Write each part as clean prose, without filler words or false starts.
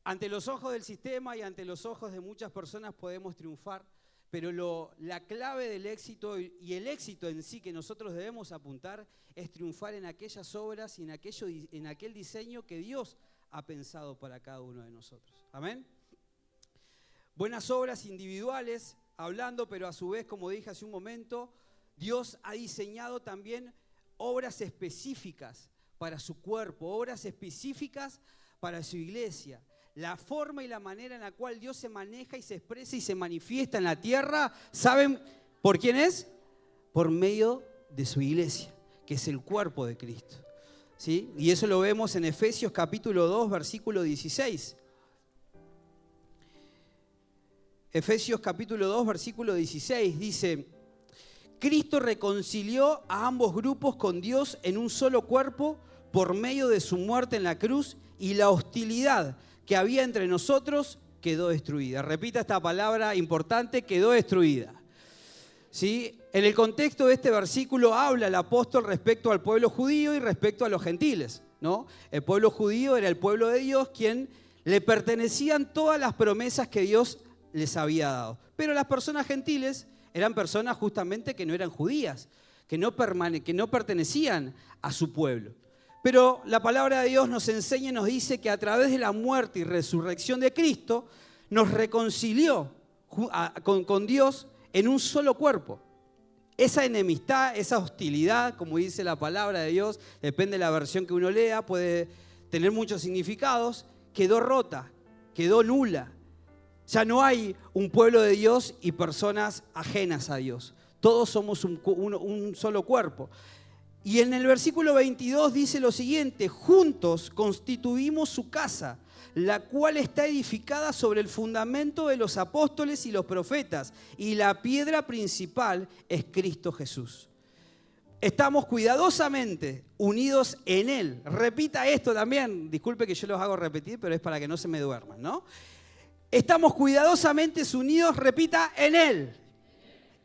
Ante los ojos del sistema y ante los ojos de muchas personas podemos triunfar, pero la clave del éxito y el éxito en sí que nosotros debemos apuntar es triunfar en aquellas obras y en aquel diseño que Dios ha pensado para cada uno de nosotros. ¿Amén? Buenas obras individuales, hablando, pero a su vez, como dije hace un momento, Dios ha diseñado también obras específicas para su cuerpo, obras específicas para su iglesia. La forma y la manera en la cual Dios se maneja y se expresa y se manifiesta en la tierra, ¿saben por quién es? Por medio de su iglesia, que es el cuerpo de Cristo. ¿Sí? Y eso lo vemos en Efesios capítulo 2, versículo 16. Efesios capítulo 2, versículo 16 dice: Cristo reconcilió a ambos grupos con Dios en un solo cuerpo por medio de su muerte en la cruz, y la hostilidad que había entre nosotros quedó destruida. Repita esta palabra importante: quedó destruida. ¿Sí? En el contexto de este versículo habla el apóstol respecto al pueblo judío y respecto a los gentiles, ¿no? El pueblo judío era el pueblo de Dios, quien le pertenecían todas las promesas que Dios les había dado. Pero las personas gentiles eran personas justamente que no eran judías, que no pertenecían a su pueblo. Pero la palabra de Dios nos enseña y nos dice que a través de la muerte y resurrección de Cristo nos reconcilió con Dios en un solo cuerpo. Esa enemistad, esa hostilidad, como dice la palabra de Dios, depende de la versión que uno lea, puede tener muchos significados, quedó rota, quedó nula. Ya no hay un pueblo de Dios y personas ajenas a Dios. Todos somos un solo cuerpo. Y en el versículo 22 dice lo siguiente: juntos constituimos su casa, la cual está edificada sobre el fundamento de los apóstoles y los profetas, y la piedra principal es Cristo Jesús. Estamos cuidadosamente unidos en Él. Repita esto también, disculpe que yo los hago repetir, pero es para que no se me duerman, ¿no? Estamos cuidadosamente unidos, repita, en Él.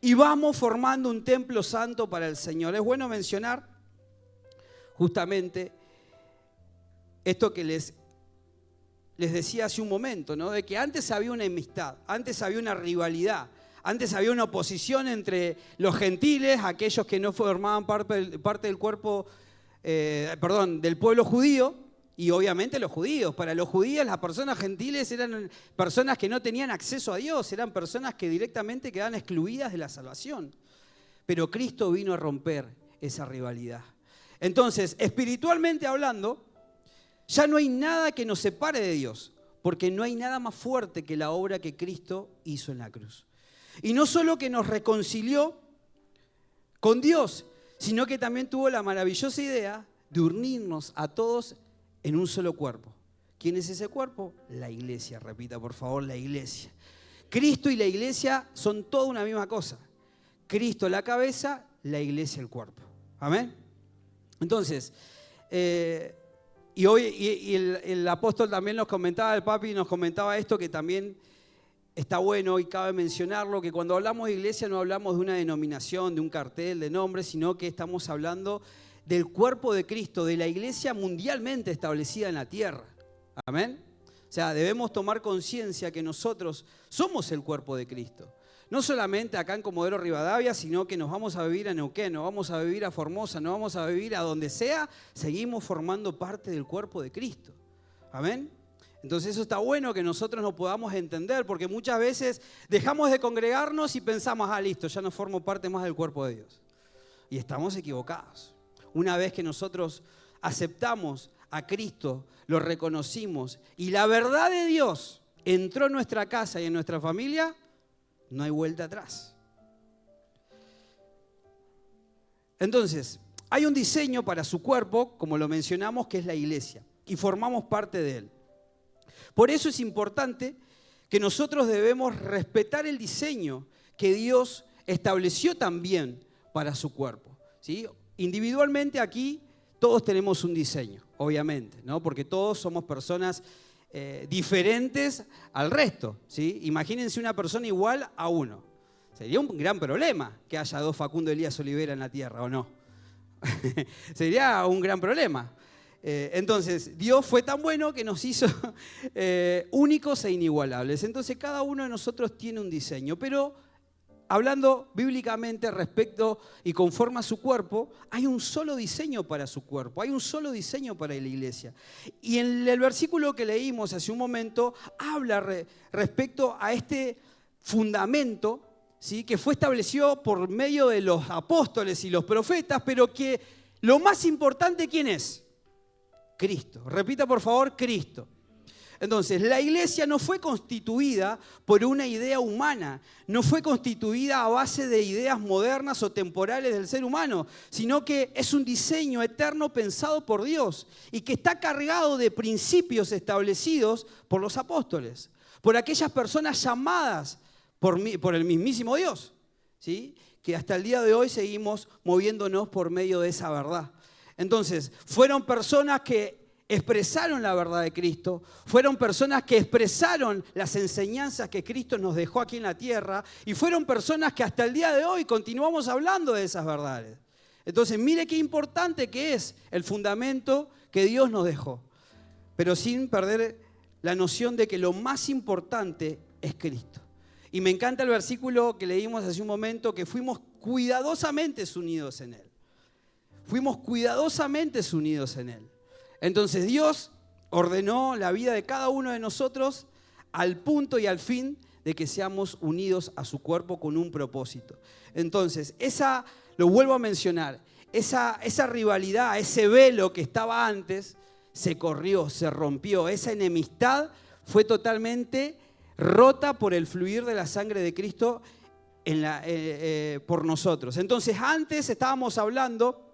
Y vamos formando un templo santo para el Señor. Es bueno mencionar justamente esto que les decía hace un momento, ¿no? De que antes había una enemistad, antes había una rivalidad, antes había una oposición entre los gentiles, aquellos que no formaban parte del cuerpo, del pueblo judío, y obviamente los judíos. Para los judíos, las personas gentiles eran personas que no tenían acceso a Dios, eran personas que directamente quedaban excluidas de la salvación. Pero Cristo vino a romper esa rivalidad. Entonces, espiritualmente hablando, ya no hay nada que nos separe de Dios, porque no hay nada más fuerte que la obra que Cristo hizo en la cruz. Y no solo que nos reconcilió con Dios, sino que también tuvo la maravillosa idea de unirnos a todos en un solo cuerpo. ¿Quién es ese cuerpo? La iglesia, repita por favor, la iglesia. Cristo y la iglesia son toda una misma cosa. Cristo la cabeza, la iglesia el cuerpo. ¿Amén? Entonces, y hoy el apóstol también nos comentaba, el papi nos comentaba esto, que también está bueno y cabe mencionarlo, que cuando hablamos de iglesia no hablamos de una denominación, de un cartel, de nombres, sino que estamos hablando del cuerpo de Cristo, de la iglesia mundialmente establecida en la tierra. ¿Amén? O sea, debemos tomar conciencia que nosotros somos el cuerpo de Cristo. No solamente acá en Comodoro Rivadavia, sino que nos vamos a vivir a Neuquén, nos vamos a vivir a Formosa, nos vamos a vivir a donde sea, seguimos formando parte del cuerpo de Cristo. ¿Amén? Entonces eso está bueno que nosotros nos podamos entender, porque muchas veces dejamos de congregarnos y pensamos, listo, ya no formo parte más del cuerpo de Dios. Y estamos equivocados. Una vez que nosotros aceptamos a Cristo, lo reconocimos y la verdad de Dios entró en nuestra casa y en nuestra familia, no hay vuelta atrás. Entonces, hay un diseño para su cuerpo, como lo mencionamos, que es la iglesia, y formamos parte de él. Por eso es importante que nosotros debemos respetar el diseño que Dios estableció también para su cuerpo, ¿sí? Individualmente aquí todos tenemos un diseño, obviamente, ¿no? Porque todos somos personas diferentes al resto, ¿sí? Imagínense una persona igual a uno. O Sería un gran problema que haya 2 Facundo Elías Olivera en la tierra, ¿o no? Sería un gran problema. Entonces, Dios fue tan bueno que nos hizo únicos e inigualables. Entonces, cada uno de nosotros tiene un diseño, pero hablando bíblicamente respecto y conforme a su cuerpo, hay un solo diseño para su cuerpo, hay un solo diseño para la iglesia. Y en el versículo que leímos hace un momento, habla respecto a este fundamento, ¿sí?, que fue establecido por medio de los apóstoles y los profetas, pero que lo más importante, ¿quién es? Cristo. Repita por favor, Cristo. Entonces, la iglesia no fue constituida por una idea humana, no fue constituida a base de ideas modernas o temporales del ser humano, sino que es un diseño eterno pensado por Dios y que está cargado de principios establecidos por los apóstoles, por aquellas personas llamadas por el mismísimo Dios, ¿sí?, que hasta el día de hoy seguimos moviéndonos por medio de esa verdad. Entonces, fueron personas que expresaron la verdad de Cristo, fueron personas que expresaron las enseñanzas que Cristo nos dejó aquí en la tierra y fueron personas que hasta el día de hoy continuamos hablando de esas verdades. Entonces, mire qué importante que es el fundamento que Dios nos dejó, pero sin perder la noción de que lo más importante es Cristo. Y me encanta el versículo que leímos hace un momento, que fuimos cuidadosamente unidos en Él. Fuimos cuidadosamente unidos en Él. Entonces Dios ordenó la vida de cada uno de nosotros al punto y al fin de que seamos unidos a su cuerpo con un propósito. Entonces, lo vuelvo a mencionar, esa rivalidad, ese velo que estaba antes, se corrió, se rompió. Esa enemistad fue totalmente rota por el fluir de la sangre de Cristo por nosotros. Entonces, antes estábamos hablando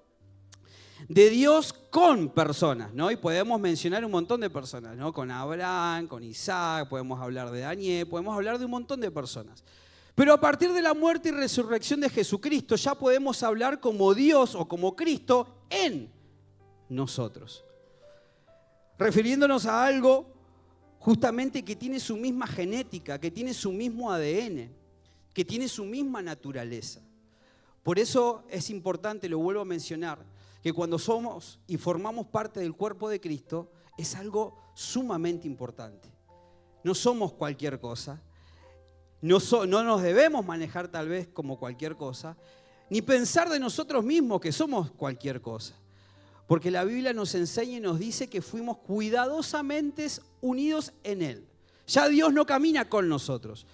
de Dios con personas, ¿no? Y podemos mencionar un montón de personas, ¿no? Con Abraham, con Isaac, podemos hablar de Daniel, podemos hablar de un montón de personas. Pero a partir de la muerte y resurrección de Jesucristo ya podemos hablar como Dios o como Cristo en nosotros. Refiriéndonos a algo justamente que tiene su misma genética, que tiene su mismo ADN, que tiene su misma naturaleza. Por eso es importante, lo vuelvo a mencionar, que cuando somos y formamos parte del cuerpo de Cristo, es algo sumamente importante. No somos cualquier cosa, no nos debemos manejar tal vez como cualquier cosa, ni pensar de nosotros mismos que somos cualquier cosa. Porque la Biblia nos enseña y nos dice que fuimos cuidadosamente unidos en Él. Ya Dios no camina con nosotros,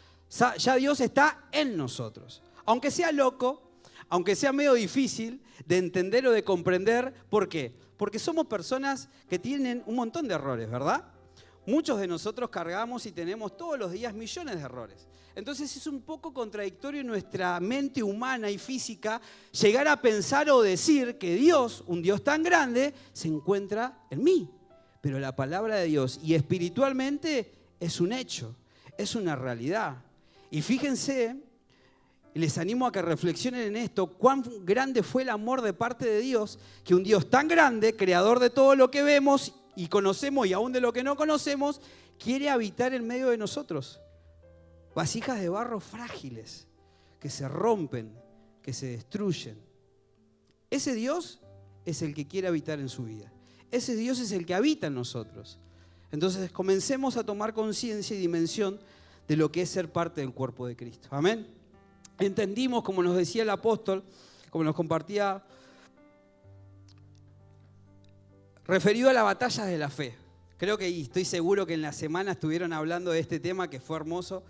ya Dios está en nosotros. Aunque sea loco, aunque sea medio difícil de entender o de comprender. ¿Por qué? Porque somos personas que tienen un montón de errores, ¿verdad? Muchos de nosotros cargamos y tenemos todos los días millones de errores. Entonces es un poco contradictorio en nuestra mente humana y física llegar a pensar o decir que Dios, un Dios tan grande, se encuentra en mí. Pero la palabra de Dios y espiritualmente es un hecho, es una realidad. Y fíjense, les animo a que reflexionen en esto, cuán grande fue el amor de parte de Dios, que un Dios tan grande, creador de todo lo que vemos y conocemos y aún de lo que no conocemos, quiere habitar en medio de nosotros. Vasijas de barro frágiles, que se rompen, que se destruyen. Ese Dios es el que quiere habitar en su vida. Ese Dios es el que habita en nosotros. Entonces comencemos a tomar conciencia y dimensión de lo que es ser parte del cuerpo de Cristo. Amén. Entendimos, como nos decía el apóstol, como nos compartía, referido a las batallas de la fe. Creo que, y estoy seguro que en la semana estuvieron hablando de este tema que fue hermoso,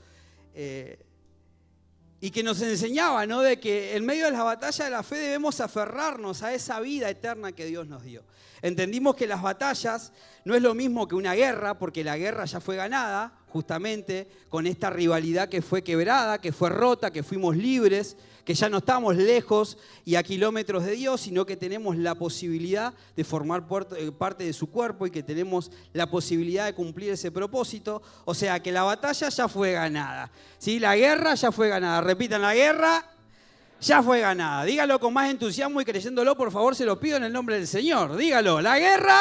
y que nos enseñaba, ¿no?, de que en medio de las batallas de la fe debemos aferrarnos a esa vida eterna que Dios nos dio. Entendimos que las batallas no es lo mismo que una guerra, porque la guerra ya fue ganada, justamente con esta rivalidad que fue quebrada, que fue rota, que fuimos libres, que ya no estamos lejos y a kilómetros de Dios, sino que tenemos la posibilidad de formar parte de su cuerpo y que tenemos la posibilidad de cumplir ese propósito. O sea que la batalla ya fue ganada, ¿sí? La guerra ya fue ganada. Repitan, la guerra ya fue ganada. Dígalo con más entusiasmo y creyéndolo, por favor, se lo pido en el nombre del Señor. Dígalo, la guerra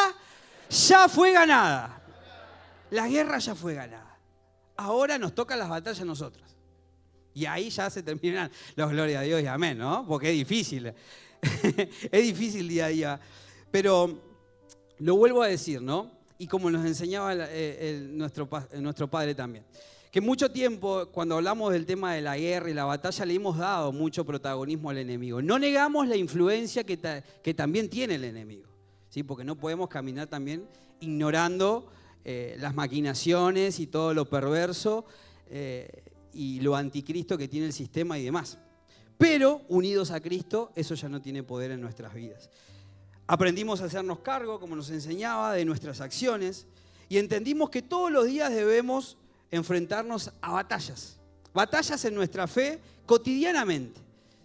ya fue ganada. La guerra ya fue ganada. Ahora nos tocan las batallas a nosotros. Y ahí ya se terminan los gloria a Dios y amén, ¿no? Porque es difícil. Es difícil día a día. Pero lo vuelvo a decir, ¿no? Y como nos enseñaba nuestro padre también. Que mucho tiempo, cuando hablamos del tema de la guerra y la batalla, le hemos dado mucho protagonismo al enemigo. No negamos la influencia que también tiene el enemigo, ¿sí? Porque no podemos caminar también ignorando las maquinaciones y todo lo perverso y lo anticristo que tiene el sistema y demás. Pero, unidos a Cristo, eso ya no tiene poder en nuestras vidas. Aprendimos a hacernos cargo, como nos enseñaba, de nuestras acciones y entendimos que todos los días debemos enfrentarnos a batallas en nuestra fe cotidianamente,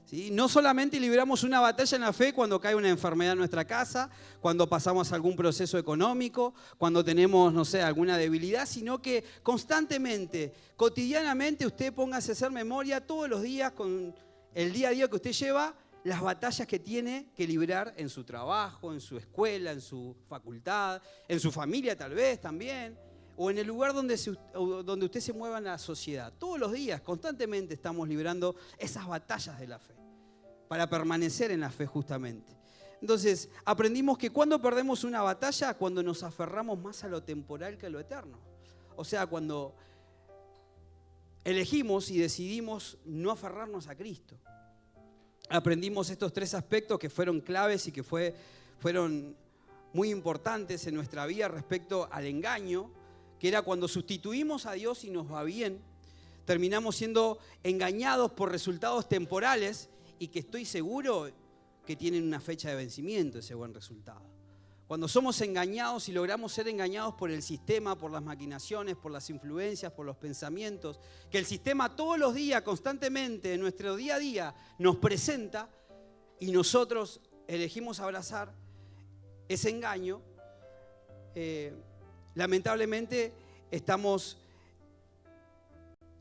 ¿sí? No solamente libramos una batalla en la fe cuando cae una enfermedad en nuestra casa, cuando pasamos algún proceso económico, cuando tenemos, no sé, alguna debilidad, sino que constantemente, cotidianamente, usted póngase a hacer memoria todos los días con el día a día que usted lleva, las batallas que tiene que librar en su trabajo, en su escuela, en su facultad, en su familia tal vez también, o en el lugar donde usted se mueva en la sociedad. Todos los días, constantemente estamos librando esas batallas de la fe, para permanecer en la fe justamente. Entonces, aprendimos que cuando perdemos una batalla, cuando nos aferramos más a lo temporal que a lo eterno. O sea, cuando elegimos y decidimos no aferrarnos a Cristo. Aprendimos estos 3 aspectos que fueron claves y que fueron muy importantes en nuestra vida respecto al engaño, que era cuando sustituimos a Dios y nos va bien, terminamos siendo engañados por resultados temporales y que estoy seguro que tienen una fecha de vencimiento ese buen resultado. Cuando somos engañados y logramos ser engañados por el sistema, por las maquinaciones, por las influencias, por los pensamientos, que el sistema todos los días, constantemente, en nuestro día a día, nos presenta y nosotros elegimos abrazar ese engaño, lamentablemente estamos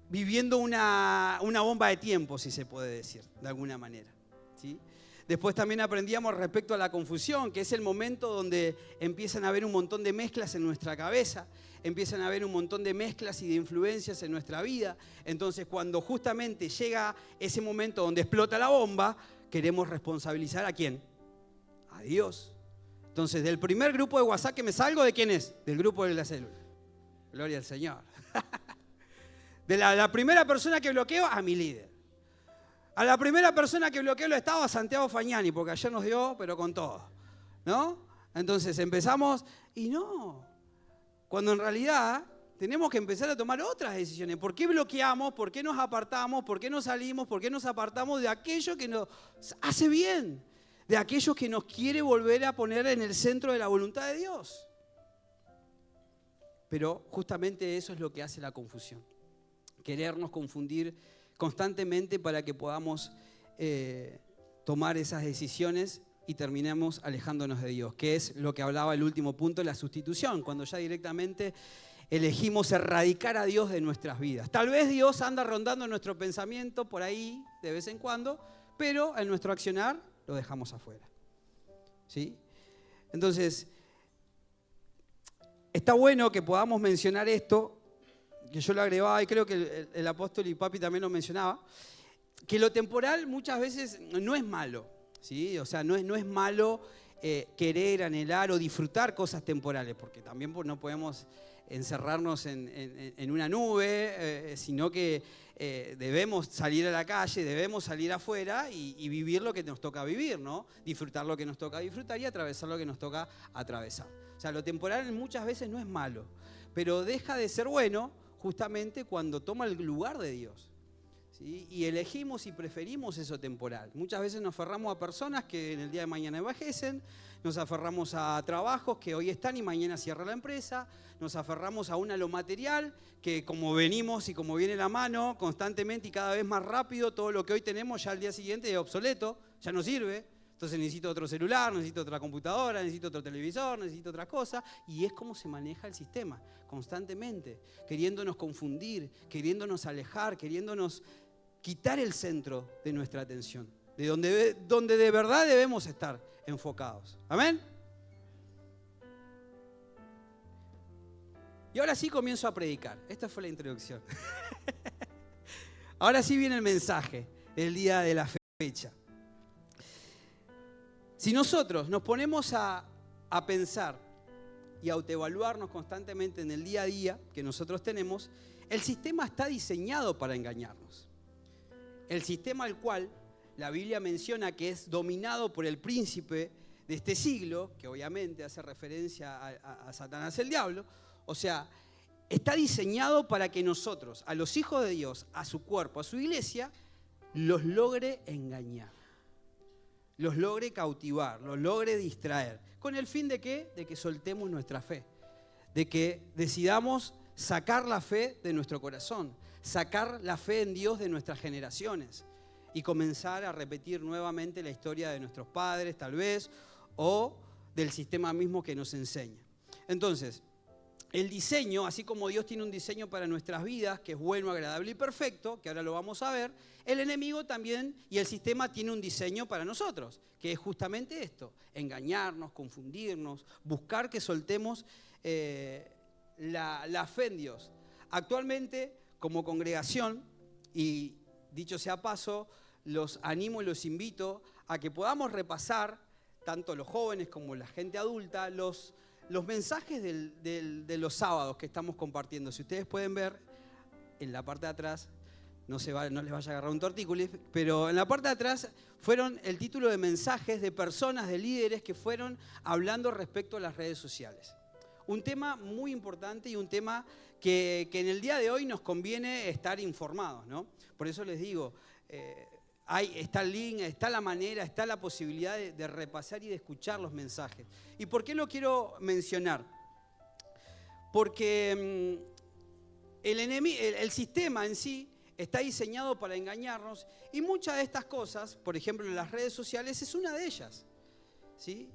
viviendo una bomba de tiempo, si se puede decir, de alguna manera, ¿sí? Después también aprendíamos respecto a la confusión, que es el momento donde empiezan a haber un montón de mezclas en nuestra cabeza, empiezan a haber un montón de mezclas y de influencias en nuestra vida. Entonces, cuando justamente llega ese momento donde explota la bomba, queremos responsabilizar ¿a quién? A Dios. Entonces, del primer grupo de WhatsApp que me salgo, ¿de quién es? Del grupo de la célula. Gloria al Señor. De la primera persona que bloqueo, a mi líder. A la primera persona que bloqueó lo estaba, Santiago Fagnani, porque ayer nos dio, pero con todo, ¿no? Entonces empezamos, y no, cuando en realidad tenemos que empezar a tomar otras decisiones. ¿Por qué bloqueamos? ¿Por qué nos apartamos? ¿Por qué nos salimos? ¿Por qué nos apartamos de aquello que nos hace bien? De aquello que nos quiere volver a poner en el centro de la voluntad de Dios. Pero justamente eso es lo que hace la confusión. Querernos confundir constantemente para que podamos tomar esas decisiones y terminemos alejándonos de Dios, que es lo que hablaba el último punto, la sustitución, cuando ya directamente elegimos erradicar a Dios de nuestras vidas. Tal vez Dios anda rondando nuestro pensamiento por ahí de vez en cuando, pero en nuestro accionar lo dejamos afuera, ¿sí? Entonces, está bueno que podamos mencionar esto, que yo lo agregaba y creo que el apóstol y papi también lo mencionaba, que lo temporal muchas veces no es malo, ¿sí? O sea, no es malo querer, anhelar o disfrutar cosas temporales, porque también no podemos encerrarnos en una nube, sino que debemos salir a la calle, debemos salir afuera y vivir lo que nos toca vivir, ¿no? Disfrutar lo que nos toca disfrutar y atravesar lo que nos toca atravesar. O sea, lo temporal muchas veces no es malo, pero deja de ser bueno justamente cuando toma el lugar de Dios, ¿sí? Y elegimos y preferimos eso temporal. Muchas veces nos aferramos a personas que en el día de mañana envejecen, nos aferramos a trabajos que hoy están y mañana cierra la empresa, nos aferramos aún a lo material, que como venimos y como viene la mano constantemente y cada vez más rápido, todo lo que hoy tenemos ya al día siguiente es obsoleto, ya no sirve. Entonces necesito otro celular, necesito otra computadora, necesito otro televisor, necesito otra cosa. Y es como se maneja el sistema, constantemente, queriéndonos confundir, queriéndonos alejar, queriéndonos quitar el centro de nuestra atención, de donde de verdad debemos estar enfocados. ¿Amén? Y ahora sí comienzo a predicar. Esta fue la introducción. Ahora sí viene el mensaje del día de la fecha. Si nosotros nos ponemos a pensar y autoevaluarnos constantemente en el día a día que nosotros tenemos, el sistema está diseñado para engañarnos. El sistema al cual la Biblia menciona que es dominado por el príncipe de este siglo, que obviamente hace referencia a Satanás el diablo, o sea, está diseñado para que nosotros, a los hijos de Dios, a su cuerpo, a su iglesia, los logre engañar, los logre cautivar, los logre distraer. ¿Con el fin de qué? De que soltemos nuestra fe, de que decidamos sacar la fe de nuestro corazón, sacar la fe en Dios de nuestras generaciones y comenzar a repetir nuevamente la historia de nuestros padres, tal vez, o del sistema mismo que nos enseña. Entonces, el diseño, así como Dios tiene un diseño para nuestras vidas, que es bueno, agradable y perfecto, que ahora lo vamos a ver, el enemigo también y el sistema tiene un diseño para nosotros, que es justamente esto, engañarnos, confundirnos, buscar que soltemos la fe en Dios. Actualmente, como congregación, y dicho sea paso, los animo y los invito a que podamos repasar, tanto los jóvenes como la gente adulta, los mensajes de los sábados que estamos compartiendo. Si ustedes pueden ver, en la parte de atrás, no les vaya a agarrar un tortícolis, pero en la parte de atrás fueron el título de mensajes de personas, de líderes que fueron hablando respecto a las redes sociales. Un tema muy importante y un tema que en el día de hoy nos conviene estar informados, ¿no? Por eso les digo, está el link, está la manera, está la posibilidad de repasar y de escuchar los mensajes. ¿Y por qué lo quiero mencionar? Porque el sistema en sí está diseñado para engañarnos y muchas de estas cosas, por ejemplo en las redes sociales, es una de ellas, ¿sí?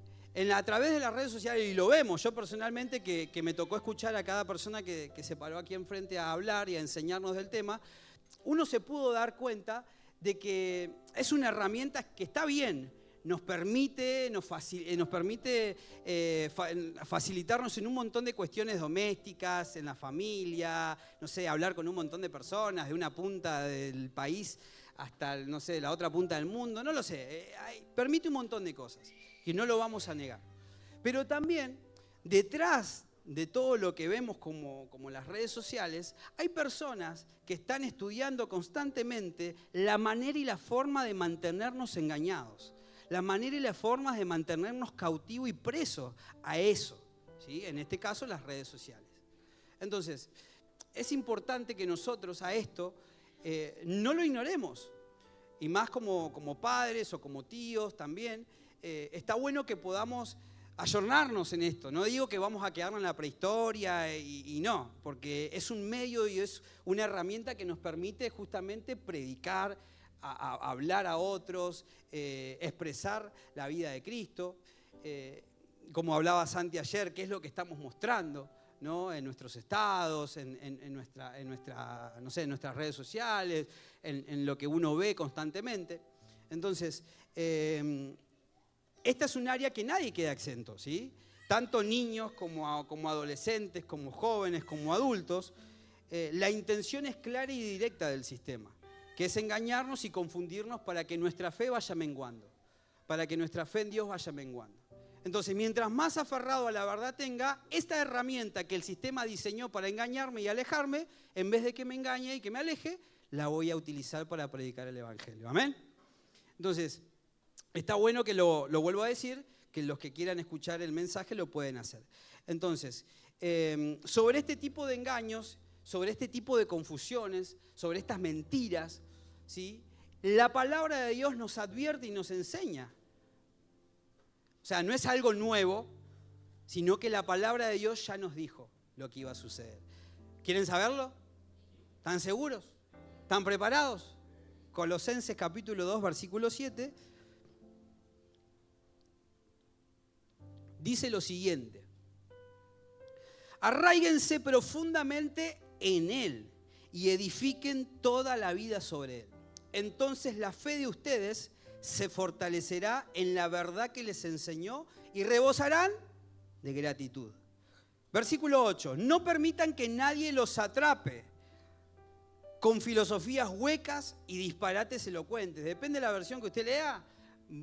A través de las redes sociales, y lo vemos, yo personalmente que me tocó escuchar a cada persona que se paró aquí enfrente a hablar y a enseñarnos del tema, uno se pudo dar cuenta de que es una herramienta que está bien, nos permite facilitarnos en un montón de cuestiones domésticas, en la familia, no sé, hablar con un montón de personas de una punta del país hasta, no sé, la otra punta del mundo, no lo sé, permite un montón de cosas, que no lo vamos a negar. Pero también, detrás de todo lo que vemos como las redes sociales, hay personas que están estudiando constantemente la manera y la forma de mantenernos engañados, la manera y la forma de mantenernos cautivos y presos a eso, ¿sí? En este caso, las redes sociales. Entonces, es importante que nosotros a esto no lo ignoremos, y más como padres o como tíos también, está bueno que podamos ayornarnos en esto. No digo que vamos a quedarnos en la prehistoria y no, porque es un medio y es una herramienta que nos permite justamente predicar, hablar a otros, expresar la vida de Cristo. Como hablaba Santi ayer, qué es lo que estamos mostrando, ¿no? En nuestros estados, en nuestras redes sociales, en lo que uno ve constantemente. Entonces, esta es un área que nadie queda exento, ¿sí? Tanto niños como adolescentes, como jóvenes, como adultos. La intención es clara y directa del sistema, que es engañarnos y confundirnos para que nuestra fe vaya menguando, para que nuestra fe en Dios vaya menguando. Entonces, mientras más aferrado a la verdad tenga, esta herramienta que el sistema diseñó para engañarme y alejarme, en vez de que me engañe y que me aleje, la voy a utilizar para predicar el Evangelio. ¿Amén? Entonces, está bueno que lo vuelvo a decir, que los que quieran escuchar el mensaje lo pueden hacer. Entonces, sobre este tipo de engaños, sobre este tipo de confusiones, sobre estas mentiras, ¿sí? La palabra de Dios nos advierte y nos enseña. O sea, no es algo nuevo, sino que la palabra de Dios ya nos dijo lo que iba a suceder. ¿Quieren saberlo? ¿Están seguros? ¿Están preparados? Colosenses capítulo 2, versículo 7. Dice lo siguiente: arráiguense profundamente en Él y edifiquen toda la vida sobre Él. Entonces la fe de ustedes se fortalecerá en la verdad que les enseñó y rebosarán de gratitud. Versículo 8: no permitan que nadie los atrape. con filosofías huecas y disparates elocuentes. Depende de la versión que usted lea,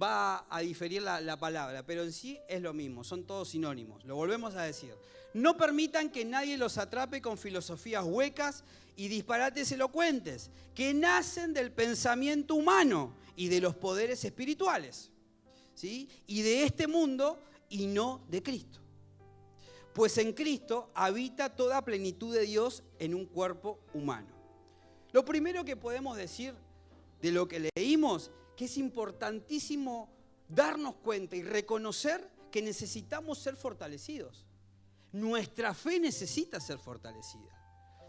va a diferir la palabra, pero en sí es lo mismo, son todos sinónimos. Lo volvemos a decir. No permitan que nadie los atrape con filosofías huecas y disparates elocuentes, que nacen del pensamiento humano y de los poderes espirituales, ¿sí? Y de este mundo y no de Cristo. Pues en Cristo habita toda plenitud de Dios en un cuerpo humano. Lo primero que podemos decir de lo que leímos, que es importantísimo darnos cuenta y reconocer que necesitamos ser fortalecidos. Nuestra fe necesita ser fortalecida.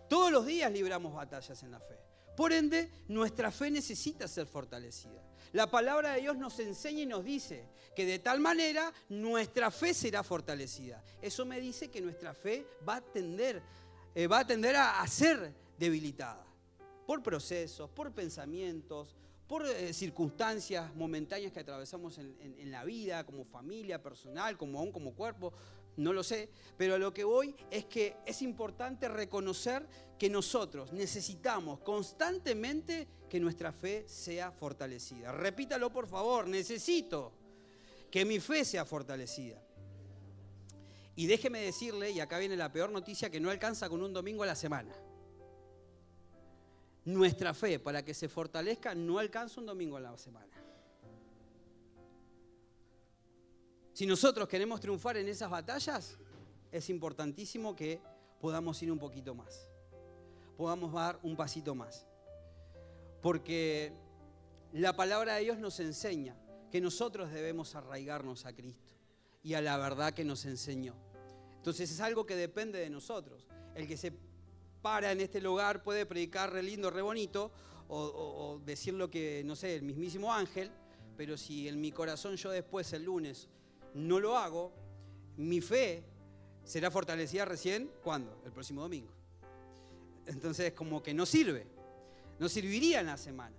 Todos los días libramos batallas en la fe. Por ende, nuestra fe necesita ser fortalecida. La palabra de Dios nos enseña y nos dice que de tal manera nuestra fe será fortalecida. Eso me dice que nuestra fe va a tender a ser debilitada por procesos, por pensamientos, por circunstancias momentáneas que atravesamos en la vida, como familia, personal, aún como cuerpo, no lo sé. Pero a lo que voy es que es importante reconocer que nosotros necesitamos constantemente que nuestra fe sea fortalecida. Repítalo, por favor, necesito que mi fe sea fortalecida. Y déjeme decirle, y acá viene la peor noticia, que no alcanza con un domingo a la semana. Nuestra fe, para que se fortalezca, no alcanza un domingo a la semana. Si nosotros queremos triunfar en esas batallas, es importantísimo que podamos ir un poquito más. Podamos dar un pasito más. Porque la palabra de Dios nos enseña que nosotros debemos arraigarnos a Cristo y a la verdad que nos enseñó. Entonces es algo que depende de nosotros. El que se para en este lugar puede predicar re lindo, re bonito, o decir lo que, no sé, el mismísimo ángel, pero si en mi corazón yo después el lunes no lo hago, mi fe será fortalecida recién, ¿cuándo? El próximo domingo. Entonces como que no sirve, no serviría en la semana.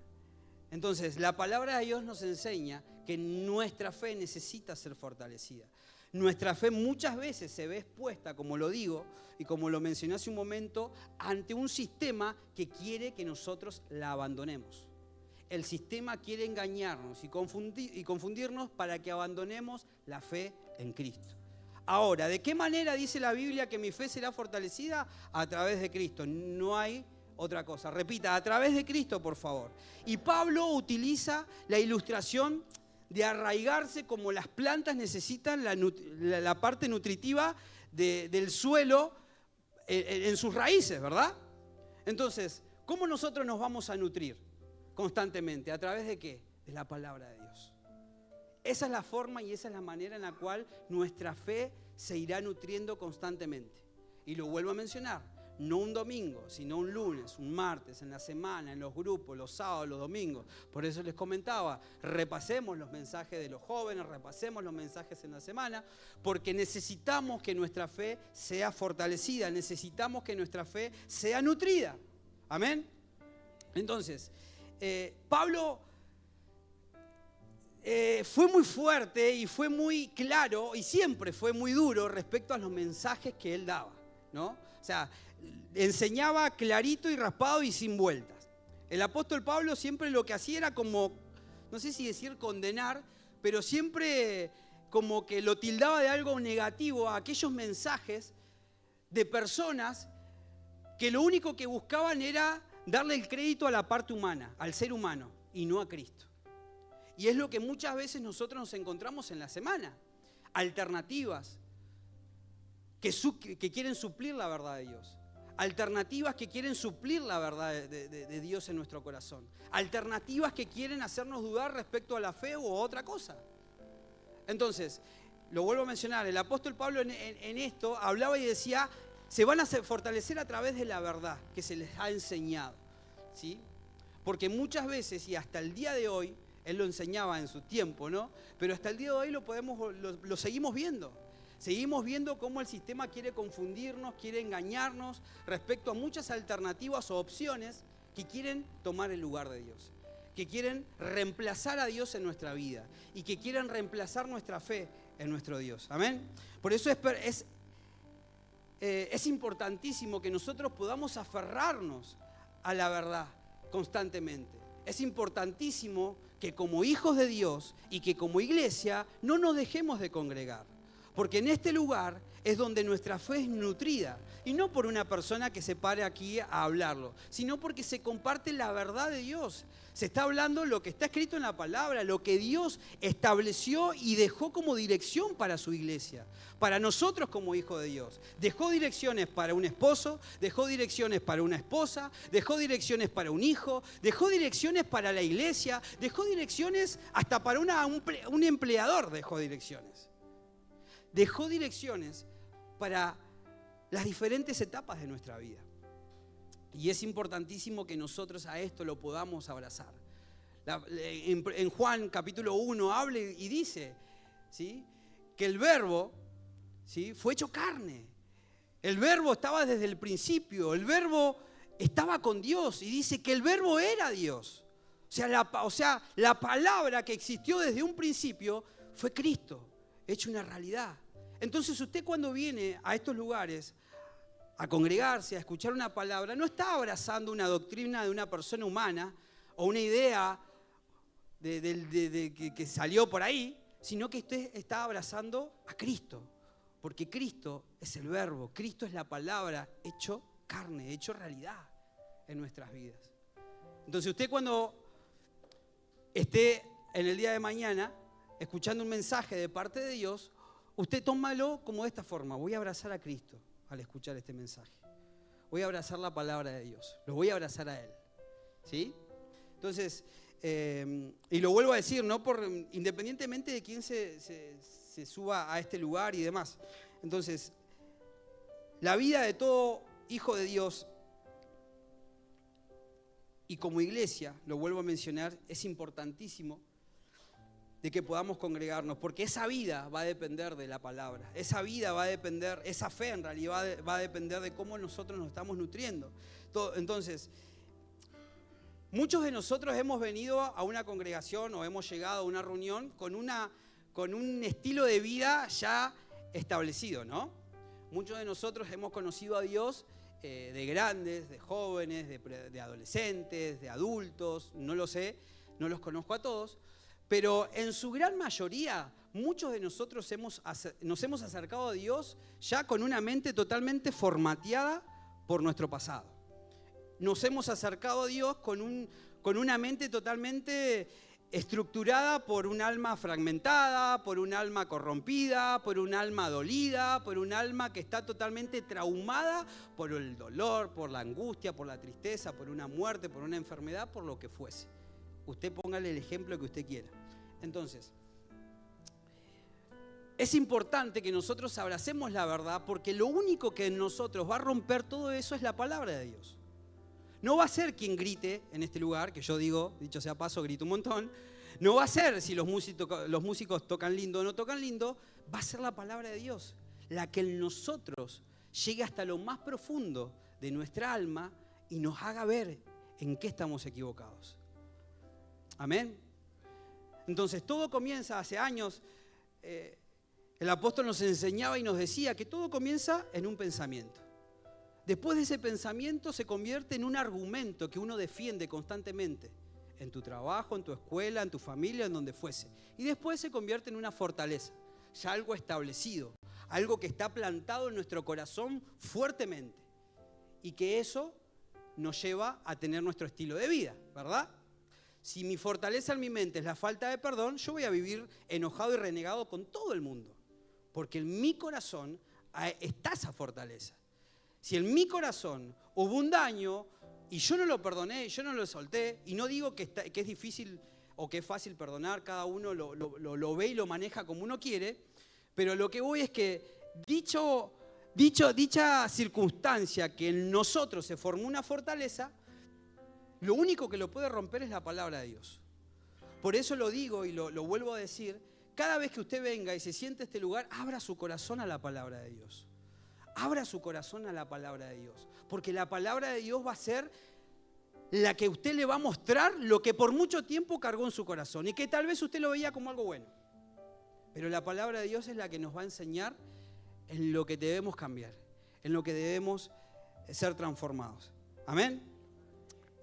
Entonces la palabra de Dios nos enseña que nuestra fe necesita ser fortalecida. Nuestra fe muchas veces se ve expuesta, como lo digo y como lo mencioné hace un momento, ante un sistema que quiere que nosotros la abandonemos. El sistema quiere engañarnos y confundirnos para que abandonemos la fe en Cristo. Ahora, ¿de qué manera dice la Biblia que mi fe será fortalecida? A través de Cristo. No hay otra cosa. Repita, a través de Cristo, por favor. Y Pablo utiliza la ilustración de arraigarse como las plantas necesitan la parte nutritiva del suelo en sus raíces, ¿verdad? Entonces, ¿cómo nosotros nos vamos a nutrir constantemente? ¿A través de qué? De la palabra de Dios. Esa es la forma y esa es la manera en la cual nuestra fe se irá nutriendo constantemente. Y lo vuelvo a mencionar, no un domingo, sino un lunes, un martes, en la semana, en los grupos, los sábados, los domingos. Por eso les comentaba, repasemos los mensajes de los jóvenes, repasemos los mensajes en la semana, porque necesitamos que nuestra fe sea fortalecida, necesitamos que nuestra fe sea nutrida. Amén. Entonces, Pablo fue muy fuerte y fue muy claro y siempre fue muy duro respecto a los mensajes que él daba, ¿no? O sea, enseñaba clarito y raspado y sin vueltas. El apóstol Pablo siempre lo que hacía era como, no sé si decir condenar, pero siempre como que lo tildaba de algo negativo a aquellos mensajes de personas que lo único que buscaban era darle el crédito a la parte humana, al ser humano, y no a Cristo. Y es lo que muchas veces nosotros nos encontramos en la semana. Alternativas que quieren suplir la verdad de Dios. Alternativas que quieren suplir la verdad de Dios en nuestro corazón. Alternativas que quieren hacernos dudar respecto a la fe u otra cosa. Entonces, lo vuelvo a mencionar, el apóstol Pablo en esto hablaba y decía, se van a fortalecer a través de la verdad que se les ha enseñado, ¿sí? Porque muchas veces, y hasta el día de hoy, él lo enseñaba en su tiempo, ¿no? Pero hasta el día de hoy lo seguimos viendo. Seguimos viendo cómo el sistema quiere confundirnos, quiere engañarnos respecto a muchas alternativas o opciones que quieren tomar el lugar de Dios, que quieren reemplazar a Dios en nuestra vida y que quieren reemplazar nuestra fe en nuestro Dios. Amén. Por eso es importantísimo que nosotros podamos aferrarnos a la verdad constantemente. Es importantísimo que como hijos de Dios y que como iglesia no nos dejemos de congregar. Porque en este lugar es donde nuestra fe es nutrida. Y no por una persona que se pare aquí a hablarlo, sino porque se comparte la verdad de Dios. Se está hablando lo que está escrito en la palabra, lo que Dios estableció y dejó como dirección para su iglesia. Para nosotros como hijos de Dios. Dejó direcciones para un esposo, dejó direcciones para una esposa, dejó direcciones para un hijo, dejó direcciones para la iglesia, dejó direcciones hasta para un empleador, dejó direcciones. Dejó direcciones para las diferentes etapas de nuestra vida. Y es importantísimo que nosotros a esto lo podamos abrazar. En Juan capítulo 1 habla y dice, ¿sí?, que el verbo, ¿sí?, fue hecho carne. El verbo estaba desde el principio, el verbo estaba con Dios y dice que el verbo era Dios. O sea, la palabra que existió desde un principio fue Cristo, hecho una realidad. Entonces usted cuando viene a estos lugares a congregarse, a escuchar una palabra, no está abrazando una doctrina de una persona humana o una idea que salió por ahí, sino que usted está abrazando a Cristo, porque Cristo es el verbo, Cristo es la palabra hecho carne, hecho realidad en nuestras vidas. Entonces usted cuando esté en el día de mañana escuchando un mensaje de parte de Dios, usted tómalo como de esta forma: voy a abrazar a Cristo al escuchar este mensaje. Voy a abrazar la palabra de Dios. Lo voy a abrazar a Él. ¿Sí? Entonces, y lo vuelvo a decir, ¿no? Independientemente de quién se suba a este lugar y demás. Entonces, la vida de todo hijo de Dios y como iglesia, lo vuelvo a mencionar, es importantísimo de que podamos congregarnos, porque esa vida va a depender de la palabra, esa vida va a depender, esa fe en realidad va a depender de cómo nosotros nos estamos nutriendo. Entonces, muchos de nosotros hemos venido a una congregación o hemos llegado a una reunión con un estilo de vida ya establecido, ¿no? Muchos de nosotros hemos conocido a Dios de grandes, de jóvenes, de adolescentes, de adultos, no lo sé, no los conozco a todos. Pero en su gran mayoría, muchos de nosotros nos hemos acercado a Dios ya con una mente totalmente formateada por nuestro pasado. Nos hemos acercado a Dios con una mente totalmente estructurada por un alma fragmentada, por un alma corrompida, por un alma dolida, por un alma que está totalmente traumada por el dolor, por la angustia, por la tristeza, por una muerte, por una enfermedad, por lo que fuese. Usted póngale el ejemplo que usted quiera. Entonces, es importante que nosotros abracemos la verdad, porque lo único que en nosotros va a romper todo eso es la palabra de Dios. No va a ser quien grite en este lugar, que yo digo, dicho sea paso, grito un montón. No va a ser si los músicos tocan lindo o no tocan lindo. Va a ser la palabra de Dios, la que en nosotros llegue hasta lo más profundo de nuestra alma y nos haga ver en qué estamos equivocados. Amén. Entonces todo comienza hace años. El apóstol nos enseñaba y nos decía que todo comienza en un pensamiento. Después de ese pensamiento se convierte en un argumento que uno defiende constantemente en tu trabajo, en tu escuela, en tu familia, en donde fuese. Y después se convierte en una fortaleza, ya algo establecido, algo que está plantado en nuestro corazón fuertemente y que eso nos lleva a tener nuestro estilo de vida, ¿verdad? Si mi fortaleza en mi mente es la falta de perdón, yo voy a vivir enojado y renegado con todo el mundo, porque en mi corazón está esa fortaleza. Si en mi corazón hubo un daño y yo no lo perdoné, yo no lo solté, y no digo que es difícil o que es fácil perdonar, cada uno lo ve y lo maneja como uno quiere, pero lo que voy es que dicha circunstancia que en nosotros se formó una fortaleza, lo único que lo puede romper es la palabra de Dios. Por eso lo digo y lo vuelvo a decir, cada vez que usted venga y se siente en este lugar, abra su corazón a la palabra de Dios. Abra su corazón a la palabra de Dios, porque la palabra de Dios va a ser la que usted le va a mostrar lo que por mucho tiempo cargó en su corazón y que tal vez usted lo veía como algo bueno. Pero la palabra de Dios es la que nos va a enseñar en lo que debemos cambiar, en lo que debemos ser transformados. Amén.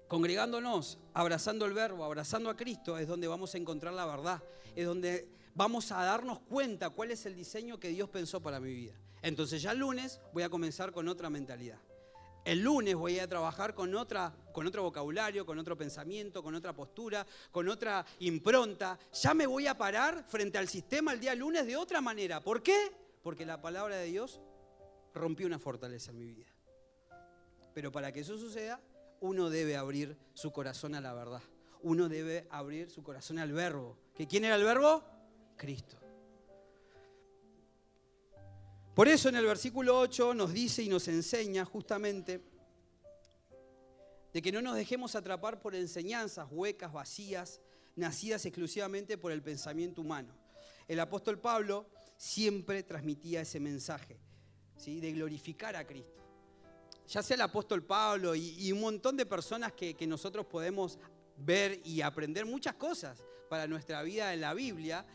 Congregándonos, abrazando el verbo, abrazando a Cristo, es donde vamos a encontrar la verdad. Es donde vamos a darnos cuenta cuál es el diseño que Dios pensó para mi vida. Entonces ya el lunes voy a comenzar con otra mentalidad. El lunes voy a trabajar con otro vocabulario, con otro pensamiento, con otra postura, con otra impronta. Ya me voy a parar frente al sistema el día lunes de otra manera. ¿Por qué? Porque la palabra de Dios rompió una fortaleza en mi vida. Pero para que eso suceda, uno debe abrir su corazón a la verdad. Uno debe abrir su corazón al verbo. ¿Que quién era el verbo? Cristo. Por eso en el versículo 8 nos dice y nos enseña justamente de que no nos dejemos atrapar por enseñanzas huecas, vacías, nacidas exclusivamente por el pensamiento humano. El apóstol Pablo siempre transmitía ese mensaje, ¿sí?, de glorificar a Cristo. Ya sea el apóstol Pablo y un montón de personas que nosotros podemos ver y aprender muchas cosas para nuestra vida en la Biblia,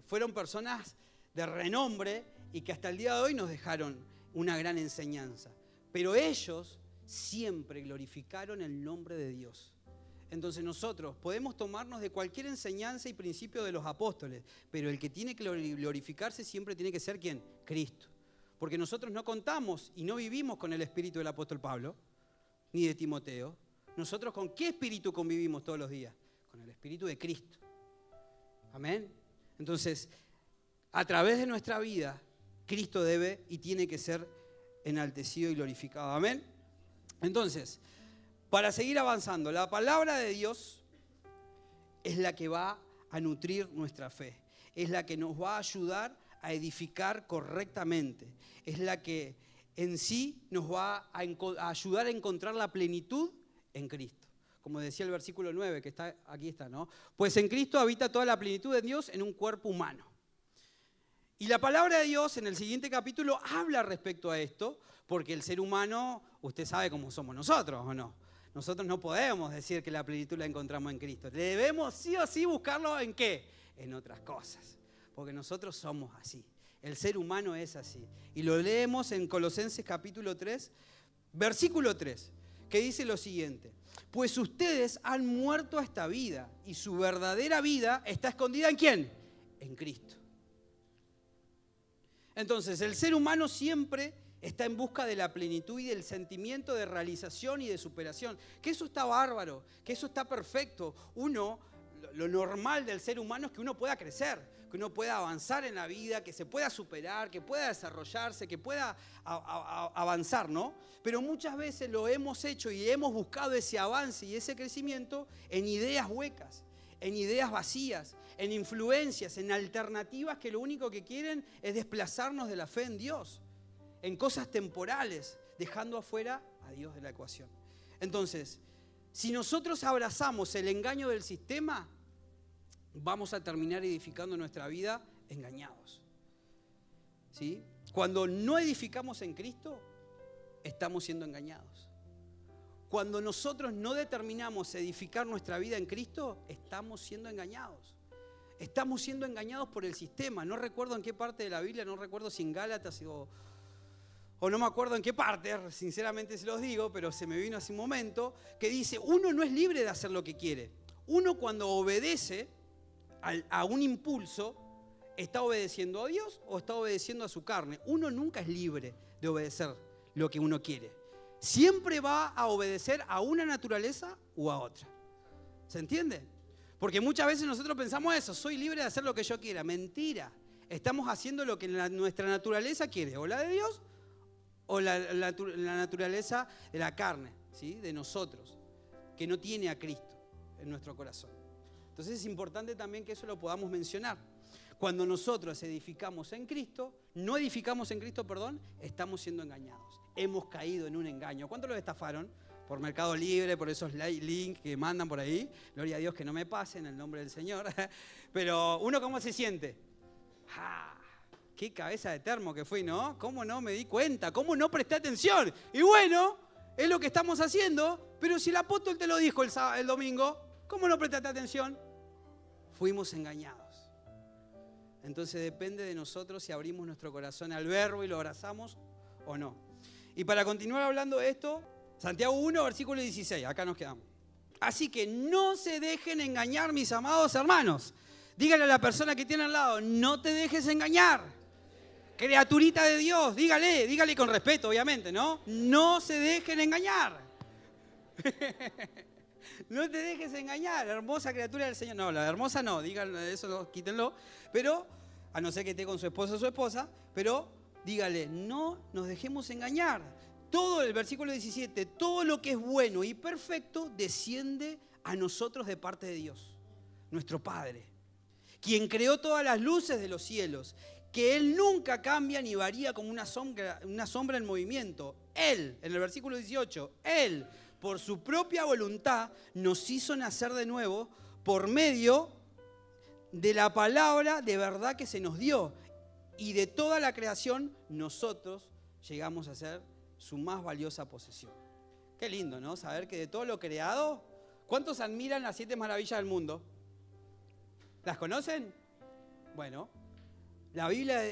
fueron personas de renombre y que hasta el día de hoy nos dejaron una gran enseñanza. Pero ellos siempre glorificaron el nombre de Dios. Entonces nosotros podemos tomarnos de cualquier enseñanza y principio de los apóstoles, pero el que tiene que glorificarse siempre tiene que ser ¿quién? Cristo. Porque nosotros no contamos y no vivimos con el espíritu del apóstol Pablo, ni de Timoteo. Nosotros ¿con qué espíritu convivimos todos los días? Con el espíritu de Cristo. Amén. Entonces, a través de nuestra vida, Cristo debe y tiene que ser enaltecido y glorificado. Amén. Entonces, para seguir avanzando, la palabra de Dios es la que va a nutrir nuestra fe. Es la que nos va a ayudar a edificar correctamente. Es la que en sí nos va a ayudar a encontrar la plenitud en Cristo. Como decía el versículo 9, que está aquí está, ¿no? Pues en Cristo habita toda la plenitud de Dios en un cuerpo humano. Y la palabra de Dios en el siguiente capítulo habla respecto a esto, porque el ser humano, usted sabe cómo somos nosotros, ¿o no? Nosotros no podemos decir que la plenitud la encontramos en Cristo. Debemos sí o sí buscarlo ¿en qué? En otras cosas. Porque nosotros somos así. El ser humano es así. Y lo leemos en Colosenses capítulo 3, versículo 3, que dice lo siguiente. Pues ustedes han muerto a esta vida y su verdadera vida está escondida ¿en quién? En Cristo. Entonces, el ser humano siempre está en busca de la plenitud y del sentimiento de realización y de superación. Que eso está bárbaro, que eso está perfecto. Lo normal del ser humano es que uno pueda crecer, que uno pueda avanzar en la vida, que se pueda superar, que pueda desarrollarse, que pueda avanzar, ¿no? Pero muchas veces lo hemos hecho y hemos buscado ese avance y ese crecimiento en ideas huecas, en ideas vacías, en influencias, en alternativas que lo único que quieren es desplazarnos de la fe en Dios, en cosas temporales, dejando afuera a Dios de la ecuación. Entonces, si nosotros abrazamos el engaño del sistema, vamos a terminar edificando nuestra vida engañados. ¿Sí? Cuando no edificamos en Cristo, estamos siendo engañados. Cuando nosotros no determinamos edificar nuestra vida en Cristo, estamos siendo engañados. Estamos siendo engañados por el sistema. No recuerdo en qué parte de la Biblia, no recuerdo si en Gálatas o no me acuerdo en qué parte, sinceramente se los digo, pero se me vino hace un momento, que dice, uno no es libre de hacer lo que quiere. Uno cuando obedece a un impulso, ¿está obedeciendo a Dios o está obedeciendo a su carne? Uno nunca es libre de obedecer lo que uno quiere. Siempre va a obedecer a una naturaleza u a otra. ¿Se entiende? Porque muchas veces nosotros pensamos eso, soy libre de hacer lo que yo quiera. Mentira. Estamos haciendo lo que nuestra naturaleza quiere, o la de Dios o la naturaleza de la carne, ¿sí? De nosotros, que no tiene a Cristo en nuestro corazón. Entonces es importante también que eso lo podamos mencionar. Cuando nosotros edificamos en Cristo, no edificamos en Cristo, estamos siendo engañados. Hemos caído en un engaño. ¿Cuántos los estafaron? Por Mercado Libre, por esos links que mandan por ahí. Gloria a Dios que no me pasen en el nombre del Señor. Pero uno, ¿cómo se siente? Qué cabeza de termo que fui, ¿no? ¿Cómo no me di cuenta? ¿Cómo no presté atención? Y bueno, es lo que estamos haciendo, pero si el apóstol te lo dijo el domingo, ¿cómo no prestaste atención? Fuimos engañados. Entonces depende de nosotros si abrimos nuestro corazón al verbo y lo abrazamos o no. Y para continuar hablando de esto, Santiago 1, versículo 16, acá nos quedamos. Así que no se dejen engañar, mis amados hermanos. Dígale a la persona que tiene al lado, no te dejes engañar. Criaturita de Dios, dígale con respeto, obviamente, ¿no? No se dejen engañar. No te dejes engañar, hermosa criatura del Señor. No, la hermosa no, díganle eso, quítenlo. Pero, a no ser que esté con su esposo o su esposa, pero dígale, no nos dejemos engañar. Todo el versículo 17, todo lo que es bueno y perfecto desciende a nosotros de parte de Dios, nuestro Padre, quien creó todas las luces de los cielos, que Él nunca cambia ni varía como una sombra en movimiento. Él, en el versículo 18, Él, por su propia voluntad, nos hizo nacer de nuevo por medio de la palabra de verdad que se nos dio. Y de toda la creación, nosotros llegamos a ser su más valiosa posesión. Qué lindo, ¿no? Saber que de todo lo creado, ¿cuántos admiran las 7 maravillas del mundo? ¿Las conocen? Bueno, la Biblia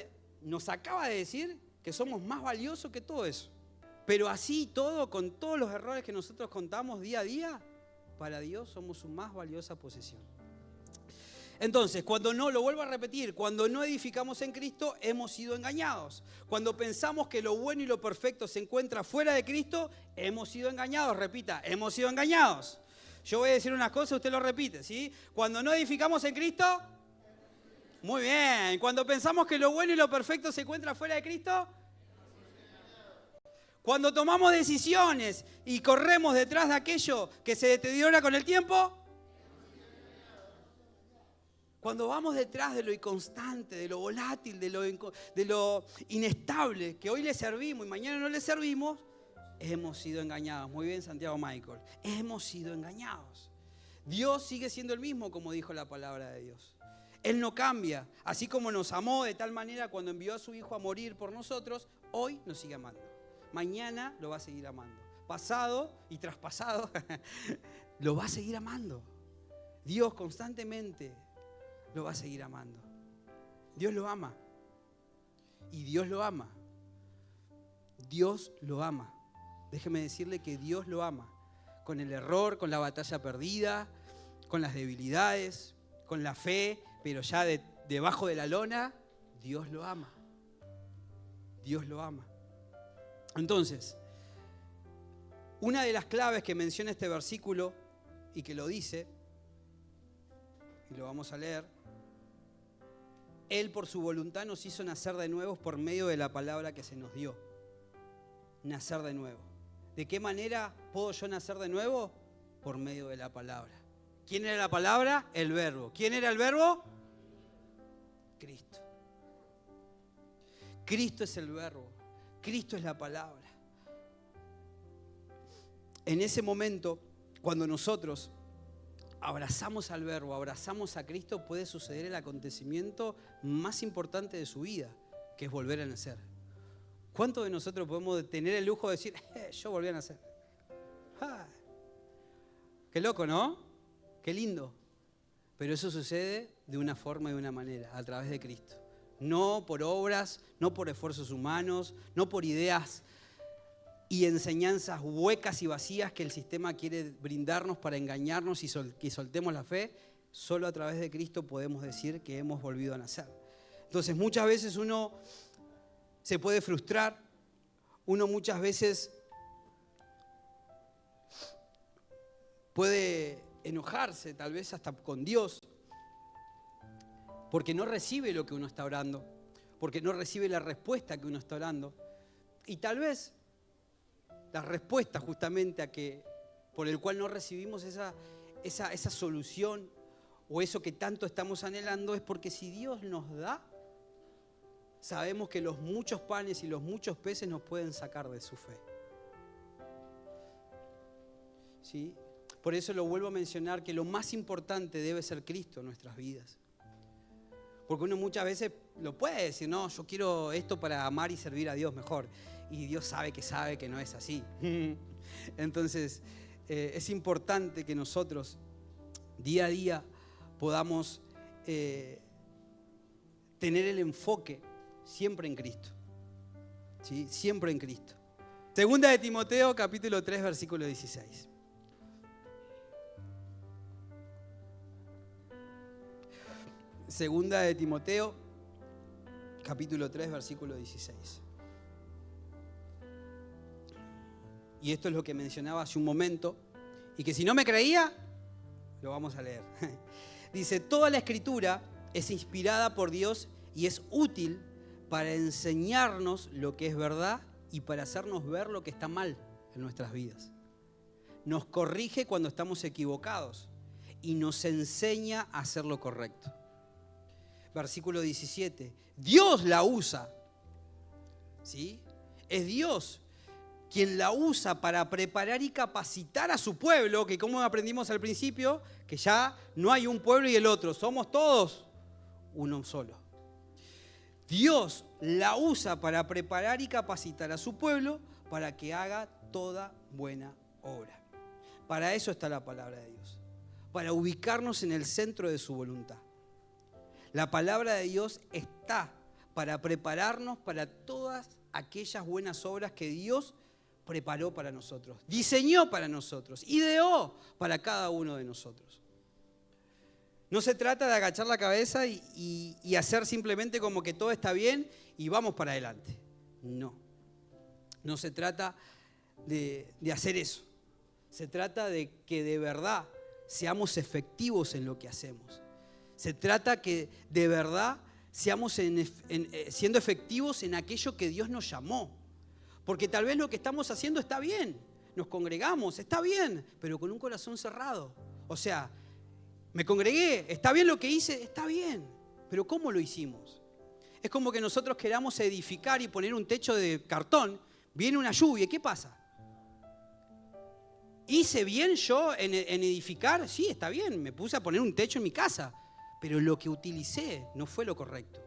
nos acaba de decir que somos más valiosos que todo eso. Pero así todo, con todos los errores que nosotros contamos día a día, para Dios somos su más valiosa posesión. Entonces, lo vuelvo a repetir, cuando no edificamos en Cristo, hemos sido engañados. Cuando pensamos que lo bueno y lo perfecto se encuentra fuera de Cristo, hemos sido engañados. Repita, hemos sido engañados. Yo voy a decir unas cosas, usted lo repite, ¿sí? Cuando no edificamos en Cristo, muy bien. Cuando pensamos que lo bueno y lo perfecto se encuentra fuera de Cristo, cuando tomamos decisiones y corremos detrás de aquello que se deteriora con el tiempo, cuando vamos detrás de lo inconstante, de lo volátil, de lo inestable, que hoy le servimos y mañana no le servimos, hemos sido engañados. Muy bien, Santiago Michael. Hemos sido engañados. Dios sigue siendo el mismo, como dijo la palabra de Dios. Él no cambia. Así como nos amó de tal manera cuando envió a su Hijo a morir por nosotros, hoy nos sigue amando. Mañana lo va a seguir amando. Pasado y traspasado, lo va a seguir amando. Dios constantemente lo va a seguir amando. Dios lo ama. Y Dios lo ama. Dios lo ama. Déjeme decirle que Dios lo ama. Con el error, con la batalla perdida, con las debilidades, con la fe, pero ya debajo de la lona, Dios lo ama. Dios lo ama. Entonces, una de las claves que menciona este versículo y que lo dice, y lo vamos a leer, Él por su voluntad nos hizo nacer de nuevo por medio de la palabra que se nos dio. Nacer de nuevo. ¿De qué manera puedo yo nacer de nuevo? Por medio de la palabra. ¿Quién era la palabra? El verbo. ¿Quién era el verbo? Cristo. Cristo es el verbo. Cristo es la palabra. En ese momento, cuando nosotros abrazamos al verbo, abrazamos a Cristo, puede suceder el acontecimiento más importante de su vida, que es volver a nacer. ¿Cuántos de nosotros podemos tener el lujo de decir, yo volví a nacer? ¡Ah! Qué loco, ¿no? Qué lindo. Pero eso sucede de una forma y de una manera, a través de Cristo. No por obras, no por esfuerzos humanos, no por ideas y enseñanzas huecas y vacías que el sistema quiere brindarnos para engañarnos y que soltemos la fe. Solo a través de Cristo podemos decir que hemos volvido a nacer. Entonces muchas veces uno se puede frustrar, uno muchas veces puede enojarse, tal vez hasta con Dios, porque no recibe lo que uno está orando, porque no recibe la respuesta que uno está orando. Y tal vez la respuesta justamente por el cual no recibimos esa solución o eso que tanto estamos anhelando es porque si Dios nos da, sabemos que los muchos panes y los muchos peces nos pueden sacar de su fe. ¿Sí? Por eso lo vuelvo a mencionar, que lo más importante debe ser Cristo en nuestras vidas. Porque uno muchas veces lo puede decir, no, yo quiero esto para amar y servir a Dios mejor. Y Dios sabe que no es así. Entonces, es importante que nosotros día a día podamos tener el enfoque siempre en Cristo. ¿Sí? Siempre en Cristo. Segunda de Timoteo, capítulo 3, versículo 16. Segunda de Timoteo, capítulo 3, versículo 16. Y esto es lo que mencionaba hace un momento, y que si no me creía, lo vamos a leer. Dice, toda la Escritura es inspirada por Dios y es útil para enseñarnos lo que es verdad y para hacernos ver lo que está mal en nuestras vidas. Nos corrige cuando estamos equivocados y nos enseña a hacer lo correcto. Versículo 17. Dios la usa. ¿Sí? Es Dios quien la usa para preparar y capacitar a su pueblo, que como aprendimos al principio, que ya no hay un pueblo y el otro, somos todos uno solo. Dios la usa para preparar y capacitar a su pueblo para que haga toda buena obra. Para eso está la palabra de Dios, para ubicarnos en el centro de su voluntad. La palabra de Dios está para prepararnos para todas aquellas buenas obras que Dios preparó para nosotros, diseñó para nosotros, ideó para cada uno de nosotros. No se trata de agachar la cabeza y hacer simplemente como que todo está bien y vamos para adelante. No se trata de hacer eso. Se trata de que de verdad seamos efectivos en lo que hacemos. Se trata que de verdad seamos siendo efectivos en aquello que Dios nos llamó. Porque tal vez lo que estamos haciendo está bien, nos congregamos, está bien, pero con un corazón cerrado. O sea, me congregué, está bien lo que hice, está bien, pero ¿cómo lo hicimos? Es como que nosotros queramos edificar y poner un techo de cartón, viene una lluvia, ¿qué pasa? ¿Hice bien yo en edificar? Sí, está bien, me puse a poner un techo en mi casa, pero lo que utilicé no fue lo correcto.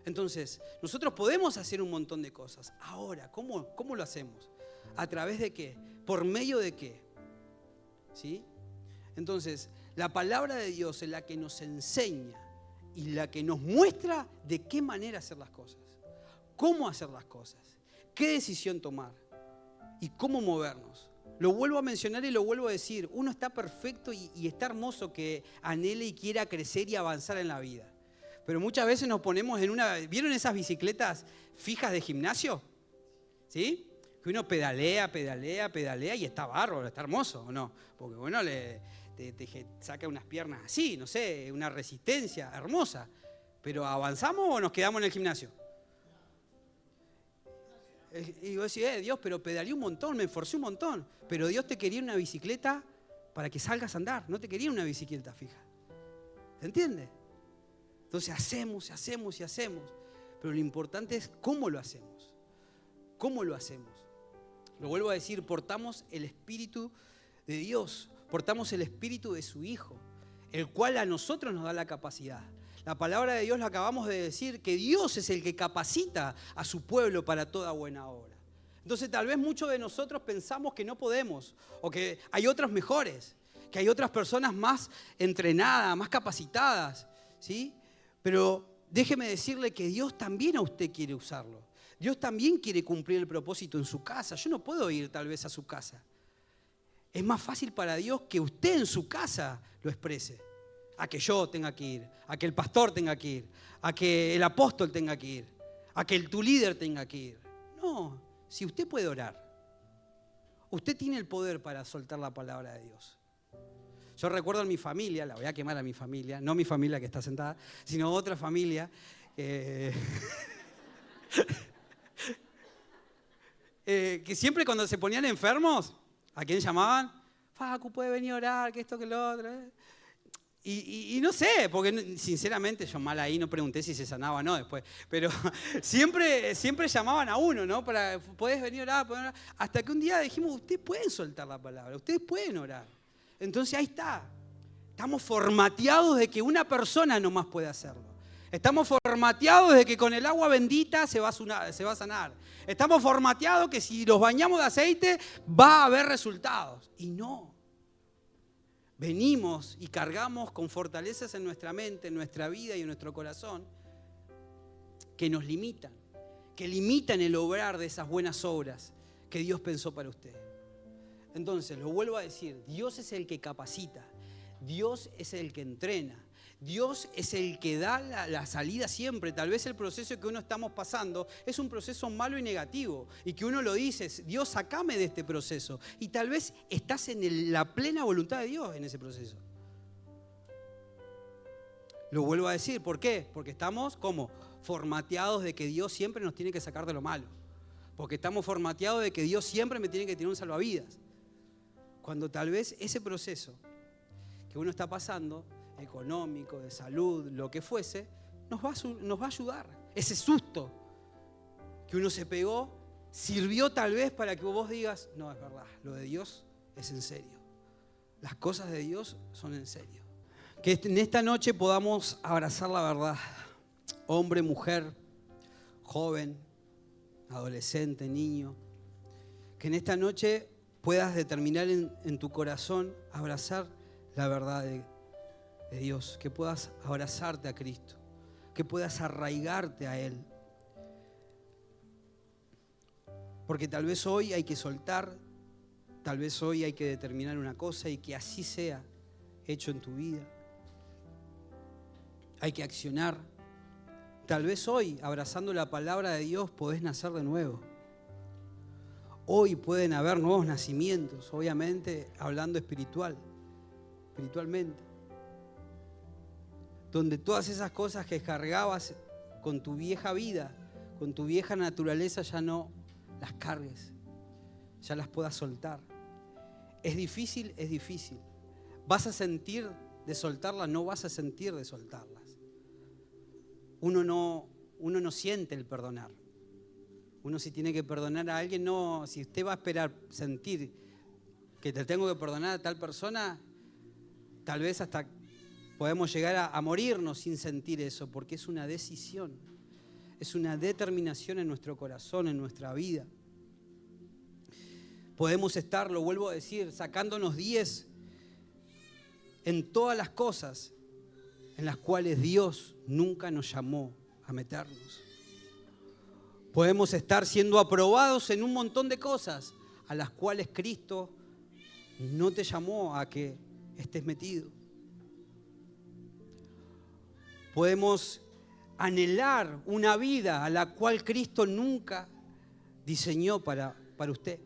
Entonces, nosotros podemos hacer un montón de cosas. Ahora, ¿cómo lo hacemos? ¿A través de qué? ¿Por medio de qué? ¿Sí? Entonces, la palabra de Dios es la que nos enseña y la que nos muestra de qué manera hacer las cosas, cómo hacer las cosas, qué decisión tomar y cómo movernos. Lo vuelvo a mencionar y lo vuelvo a decir. Uno está perfecto y está hermoso que anhele y quiera crecer y avanzar en la vida. Pero muchas veces nos ponemos en una... ¿Vieron esas bicicletas fijas de gimnasio? ¿Sí? Que uno pedalea y está bárbaro, está hermoso, ¿o no? Porque bueno, te saca unas piernas así, no sé, una resistencia hermosa. Pero ¿avanzamos o nos quedamos en el gimnasio? Y vos decís, Dios, pero pedaleé un montón, me esforcé un montón. Pero Dios te quería una bicicleta para que salgas a andar, no te quería una bicicleta fija. ¿Se entiende? Entonces hacemos. Pero lo importante es cómo lo hacemos. ¿Cómo lo hacemos? Lo vuelvo a decir, portamos el Espíritu de Dios, portamos el Espíritu de su Hijo, el cual a nosotros nos da la capacidad. La palabra de Dios lo acabamos de decir, que Dios es el que capacita a su pueblo para toda buena obra. Entonces tal vez muchos de nosotros pensamos que no podemos, o que hay otros mejores, que hay otras personas más entrenadas, más capacitadas, ¿sí? Pero déjeme decirle que Dios también a usted quiere usarlo. Dios también quiere cumplir el propósito en su casa. Yo no puedo ir tal vez a su casa. Es más fácil para Dios que usted en su casa lo exprese. A que yo tenga que ir, a que el pastor tenga que ir, a que el apóstol tenga que ir, a que tu líder tenga que ir. No, si usted puede orar, usted tiene el poder para soltar la palabra de Dios. Yo recuerdo en mi familia, la voy a quemar a mi familia, no mi familia que está sentada, sino otra familia. Que siempre cuando se ponían enfermos, ¿a quién llamaban? Facu, puede venir a orar, que esto, que lo otro. Y no sé, porque sinceramente yo mal ahí no pregunté si se sanaba o no después, pero siempre llamaban a uno, ¿no? Para, ¿podés venir a orar? Hasta que un día dijimos, ustedes pueden soltar la palabra, ustedes pueden orar. Entonces ahí está. Estamos formateados de que una persona nomás puede hacerlo. Estamos formateados de que con el agua bendita se va a sanar. Estamos formateados que si los bañamos de aceite va a haber resultados. Y no. Venimos y cargamos con fortalezas en nuestra mente, en nuestra vida y en nuestro corazón que nos limitan, que limitan el obrar de esas buenas obras que Dios pensó para usted. Entonces, lo vuelvo a decir, Dios es el que capacita, Dios es el que entrena, Dios es el que da la salida siempre. Tal vez el proceso que uno estamos pasando es un proceso malo y negativo y que uno lo dice, Dios, sacame de este proceso. Y tal vez estás en la plena voluntad de Dios en ese proceso. Lo vuelvo a decir, ¿por qué? Porque estamos como formateados de que Dios siempre nos tiene que sacar de lo malo. Porque estamos formateados de que Dios siempre me tiene que tirar un salvavidas. Cuando tal vez ese proceso que uno está pasando, económico, de salud, lo que fuese, nos va a ayudar. Ese susto que uno se pegó sirvió tal vez para que vos digas, no, es verdad, lo de Dios es en serio. Las cosas de Dios son en serio. Que en esta noche podamos abrazar la verdad. Hombre, mujer, joven, adolescente, niño. Que en esta noche puedas determinar en tu corazón abrazar la verdad de Dios. Que puedas abrazarte a Cristo. Que puedas arraigarte a Él. Porque tal vez hoy hay que soltar, tal vez hoy hay que determinar una cosa y que así sea hecho en tu vida. Hay que accionar. Tal vez hoy, abrazando la palabra de Dios, podés nacer de nuevo. Hoy pueden haber nuevos nacimientos, obviamente hablando espiritualmente. Donde todas esas cosas que cargabas con tu vieja vida, con tu vieja naturaleza, ya no las cargues, ya las puedas soltar. ¿Es difícil? Es difícil. ¿Vas a sentir de soltarlas? No vas a sentir de soltarlas. Uno no siente el perdonar. Uno si tiene que perdonar a alguien, no, si usted va a esperar sentir que te tengo que perdonar a tal persona, tal vez hasta podemos llegar a morirnos sin sentir eso, porque es una decisión, es una determinación en nuestro corazón, en nuestra vida. Podemos estar, lo vuelvo a decir, sacándonos 10 en todas las cosas en las cuales Dios nunca nos llamó a meternos. Podemos estar siendo aprobados en un montón de cosas a las cuales Cristo no te llamó a que estés metido. Podemos anhelar una vida a la cual Cristo nunca diseñó para usted.